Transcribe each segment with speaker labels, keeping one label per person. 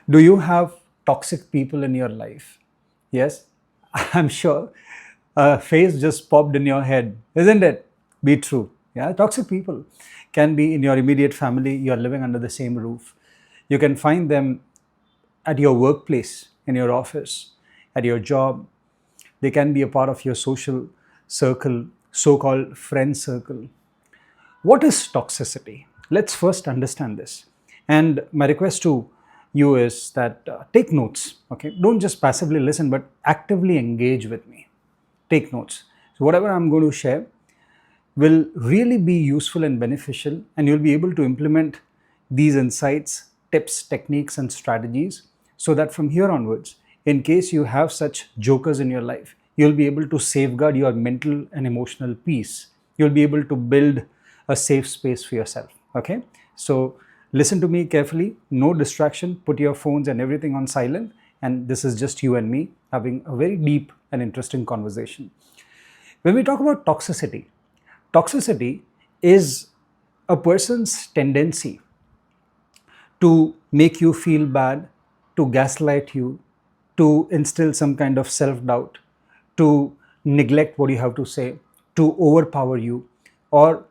Speaker 1: Do you have toxic people in your life? Yes, I'm sure a face just popped in your head, isn't it? Be true. Yeah, toxic people can be in your immediate family. You're living under the same roof. You can find them at your workplace, in your office, at your job. They can be a part of your social circle, so called friend circle. What is toxicity? Let's first understand this. And my request to you is that take notes, okay? Don't just passively listen, but actively engage with me. Take notes. So, whatever I'm going to share will really be useful and beneficial, and you'll be able to implement these insights, tips, techniques, and strategies so that from here onwards, in case you have such jokers in your life, you'll be able to safeguard your mental and emotional peace. You'll be able to build a safe space for yourself. Okay, so listen to me carefully, no distraction, put your phones and everything on silent, and this is just you and me having a very deep and interesting conversation. When we talk about toxicity, toxicity is a person's tendency to make you feel bad, to gaslight you, to instill some kind of self doubt, to neglect what you have to say, to overpower you, or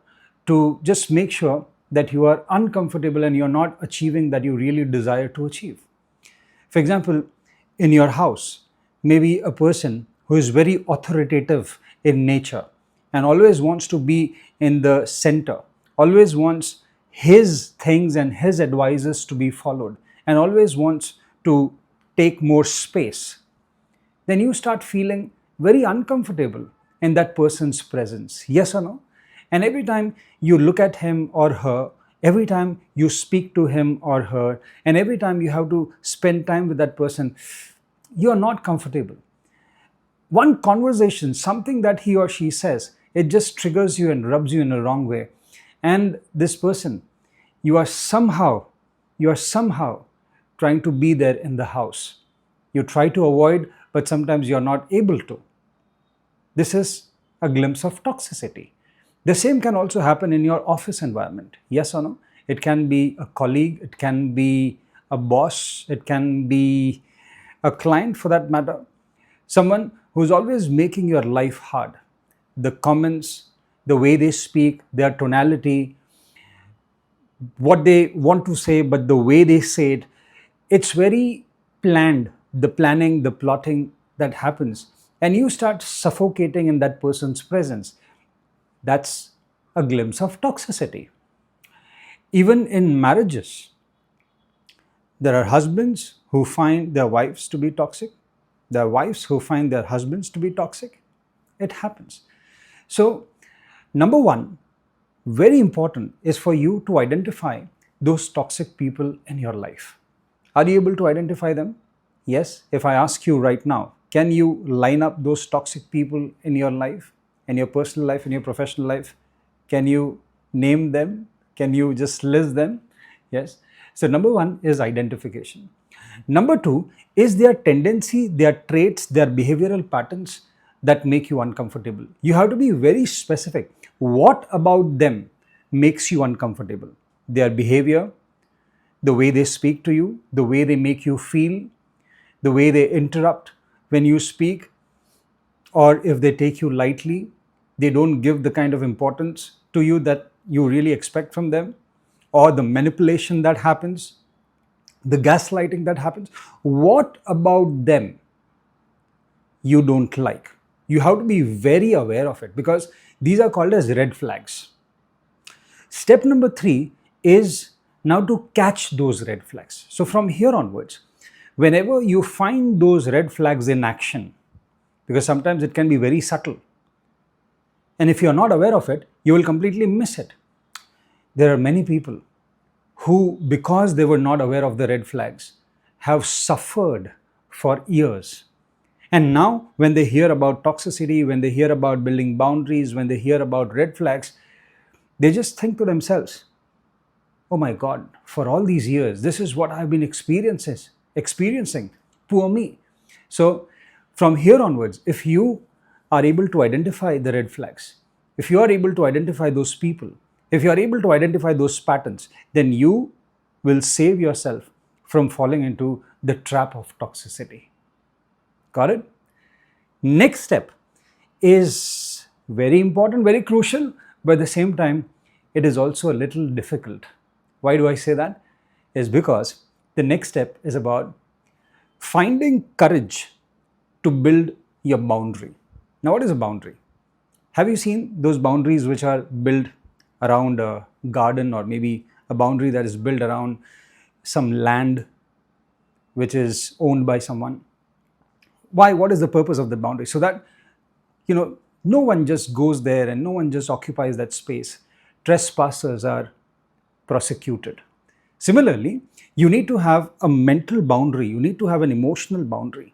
Speaker 1: to just make sure that you are uncomfortable and you're not achieving that you really desire to achieve. For example, in your house, maybe a person who is very authoritative in nature and always wants to be in the center, always wants his things and his advices to be followed, and always wants to take more space, then you start feeling very uncomfortable in that person's presence. Yes or no? And every time you look at him or her, every time you speak to him or her, and every time you have to spend time with that person, you are not comfortable. One conversation, something that he or she says, it just triggers you and rubs you in a wrong way. And this person, you are somehow trying to be there in the house. You try to avoid, but sometimes you're not able to. This is a glimpse of toxicity. The same can also happen in your office environment. Yes or no? It can be a colleague, it can be a boss, it can be a client for that matter. Someone who's always making your life hard. The comments, the way they speak, their tonality, what they want to say, but the way they say it, it's very planned. The planning, the plotting that happens, and you start suffocating in that person's presence. That's a glimpse of toxicity. Even in marriages, there are husbands who find their wives to be toxic, there are wives who find their husbands to be toxic. It happens. So, number one, very important is for you to identify those toxic people in your life. Are you able to identify them? Yes. If I ask you right now, can you line up those toxic people in your life, in your personal life, in your professional life? Can you name them? Can you just list them? Yes. So, number one is identification. Number two is their tendency, their traits, their behavioral patterns that make you uncomfortable. You have to be very specific. What about them makes you uncomfortable? Their behavior, the way they speak to you, the way they make you feel, the way they interrupt when you speak, or if they take you lightly, they don't give the kind of importance to you that you really expect from them, or the manipulation that happens, the gaslighting that happens. What about them you don't like? You have to be very aware of it because these are called as red flags. Step number three is now to catch those red flags. So from here onwards, whenever you find those red flags in action, because sometimes it can be very subtle, and if you're not aware of it, you will completely miss it. There are many people who, because they were not aware of the red flags, have suffered for years. And now, when they hear about toxicity, when they hear about building boundaries, when they hear about red flags, they just think to themselves, oh my God, for all these years, this is what I've been experiencing. Poor me. So, from here onwards, if you are able to identify the red flags, if you are able to identify those people, if you are able to identify those patterns, then you will save yourself from falling into the trap of toxicity. Got it? Next step is very important, very crucial, but at the same time, it is also a little difficult. Why do I say that? Is because the next step is about finding courage to build your boundary. Now, what is a boundary? Have you seen those boundaries which are built around a garden, or maybe a boundary that is built around some land which is owned by someone? Why? What is the purpose of the boundary? So that, no one just goes there and no one just occupies that space. Trespassers are prosecuted. Similarly, you need to have a mental boundary. You need to have an emotional boundary.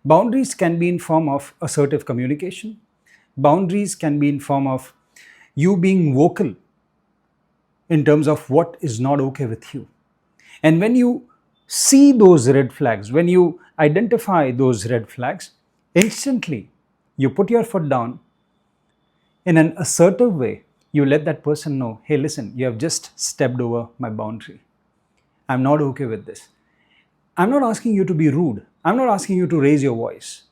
Speaker 1: Boundaries can be in form of assertive communication. Boundaries can be in form of you being vocal in terms of what is not okay with you. And when you see those red flags, when you identify those red flags, instantly you put your foot down in an assertive way. You let that person know, hey, listen, you have just stepped over my boundary. I'm not okay with this. I'm not asking you to be rude. I'm not asking you to raise your voice.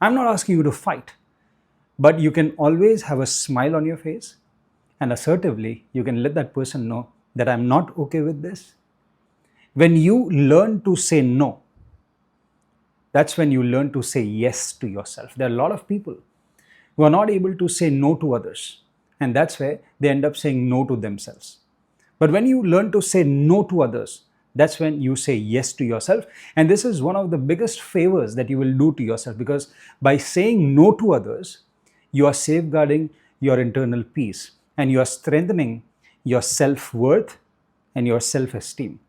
Speaker 1: I'm not asking you to fight. But you can always have a smile on your face, and assertively, you can let that person know that I'm not okay with this. When you learn to say no, that's when you learn to say yes to yourself. There are a lot of people who are not able to say no to others, and that's where they end up saying no to themselves. But when you learn to say no to others, that's when you say yes to yourself. And this is one of the biggest favors that you will do to yourself, because by saying no to others, you are safeguarding your internal peace and you are strengthening your self-worth and your self-esteem.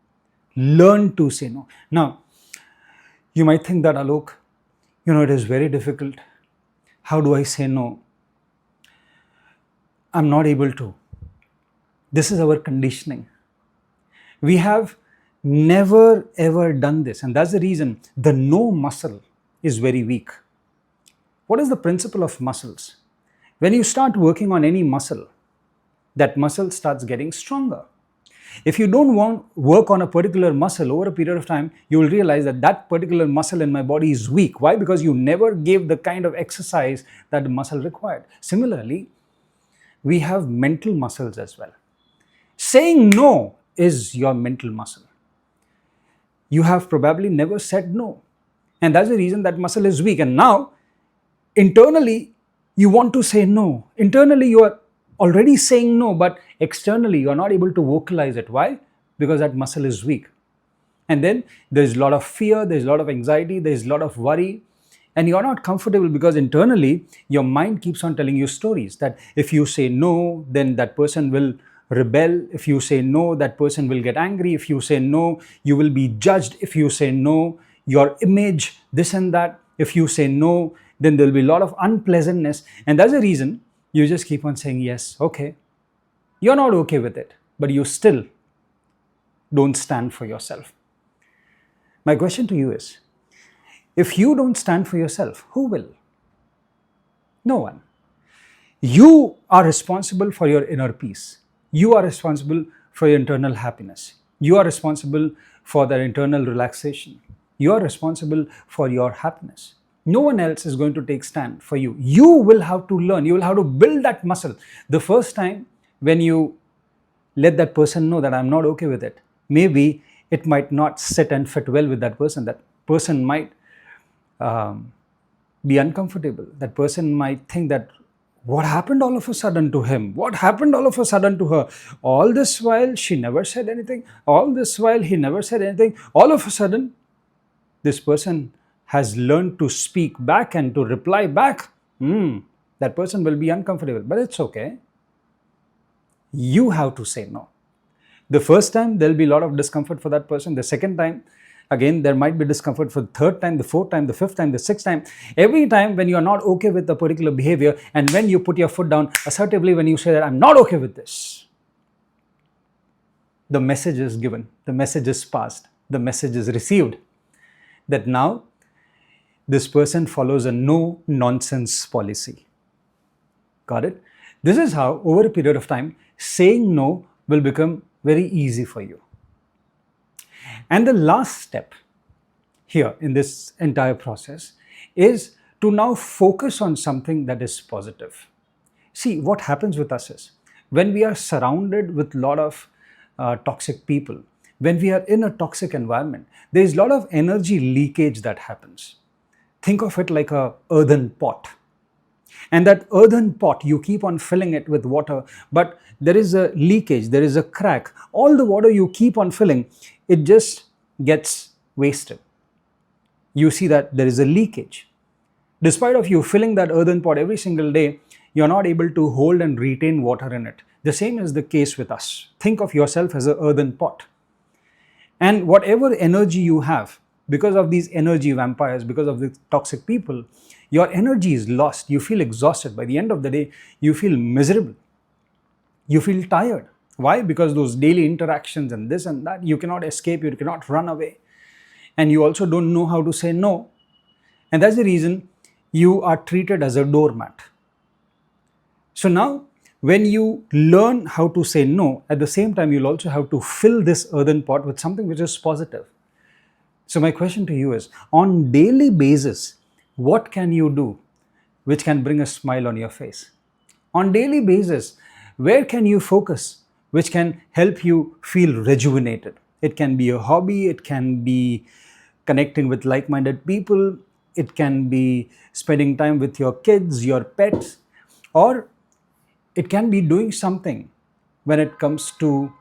Speaker 1: Learn to say no. Now, you might think that, Alok, it is very difficult. How do I say no? I'm not able to. This is our conditioning. We have never ever done this, and that's the reason the no muscle is very weak. What is the principle of muscles? When you start working on any muscle, that muscle starts getting stronger. If you don't want work on a particular muscle over a period of time, you will realize that that particular muscle in my body is weak. Why? Because you never gave the kind of exercise that the muscle required. Similarly, we have mental muscles as well. Saying no is your mental muscle. You have probably never said no, and that's the reason that muscle is weak. And now, internally, you want to say no. Internally, you are already saying no, but externally, you are not able to vocalize it. Why? Because that muscle is weak. And then there's a lot of fear, there's a lot of anxiety, there's a lot of worry, and you're not comfortable because internally, your mind keeps on telling you stories that if you say no, then that person will rebel. If you say no, that person will get angry. If you say no, you will be judged. If you say no, your image, this and that. If you say no, then there'll be a lot of unpleasantness. And that's the reason you just keep on saying yes, okay. You're not okay with it, but you still don't stand for yourself. My question to you is, if you don't stand for yourself, who will? No one. You are responsible for your inner peace. You are responsible for your internal happiness. You are responsible for that internal relaxation. You are responsible for your happiness. No one else is going to take stand for you. You will have to learn. You will have to build that muscle. The first time when you let that person know that I'm not okay with it, maybe it might not sit and fit well with that person. That person might be uncomfortable. That person might think that, what happened all of a sudden to him? What happened all of a sudden to her? All this while she never said anything. All this while he never said anything. All of a sudden, this person has learned to speak back and to reply back. That person will be uncomfortable, but it's okay. You have to say no. The first time, there'll be a lot of discomfort for that person. The second time, again, there might be discomfort for the third time, the fourth time, the fifth time, the sixth time. Every time when you're not okay with a particular behavior, and when you put your foot down assertively, when you say that I'm not okay with this, the message is given, the message is passed, the message is received, that now this person follows a no nonsense policy. Got it? This is how, over a period of time, saying no will become very easy for you. And the last step here in this entire process is to now focus on something that is positive. See, what happens with us is when we are surrounded with a lot of toxic people, when we are in a toxic environment, there is a lot of energy leakage that happens. Think of it like a earthen pot. And that earthen pot, you keep on filling it with water, but there is a leakage, there is a crack. All the water you keep on filling, it just gets wasted. You see that there is a leakage. Despite of you filling that earthen pot every single day, you're not able to hold and retain water in it. The same is the case with us. Think of yourself as an earthen pot. And whatever energy you have, because of these energy vampires, because of the toxic people, your energy is lost. You feel exhausted. By the end of the day, you feel miserable. You feel tired. Why? Because those daily interactions and this and that, you cannot escape, you cannot run away. And you also don't know how to say no. And that's the reason you are treated as a doormat. So now, when you learn how to say no, at the same time, you'll also have to fill this earthen pot with something which is positive. So my question to you is, on daily basis, what can you do which can bring a smile on your face? On daily basis, where can you focus which can help you feel rejuvenated? It can be a hobby, it can be connecting with like-minded people, it can be spending time with your kids, your pets, or it can be doing something when it comes to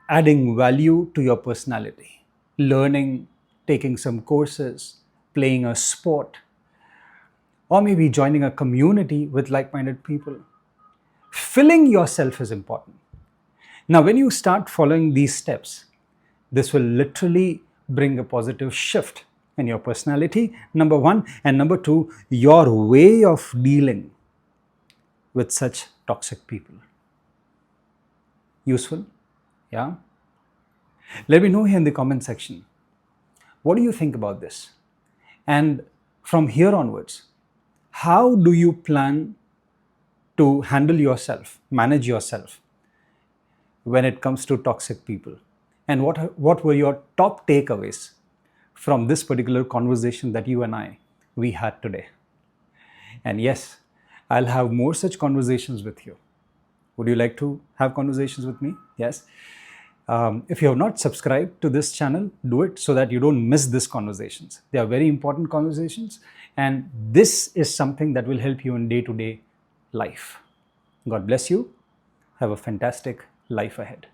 Speaker 1: adding value to your personality, learning, taking some courses, playing a sport, or maybe joining a community with like-minded people. Filling yourself is important. Now, when you start following these steps, this will literally bring a positive shift in your personality, number one, and number two, your way of dealing with such toxic people. Useful? Yeah? Let me know here in the comment section. What do you think about this? And from here onwards, how do you plan to handle yourself, manage yourself when it comes to toxic people? And what were your top takeaways from this particular conversation that you and we had today? And yes, I'll have more such conversations with you. Would you like to have conversations with me? Yes. If you have not subscribed to this channel, do it so that you don't miss these conversations. They are very important conversations, and this is something that will help you in day-to-day life. God bless you. Have a fantastic life ahead.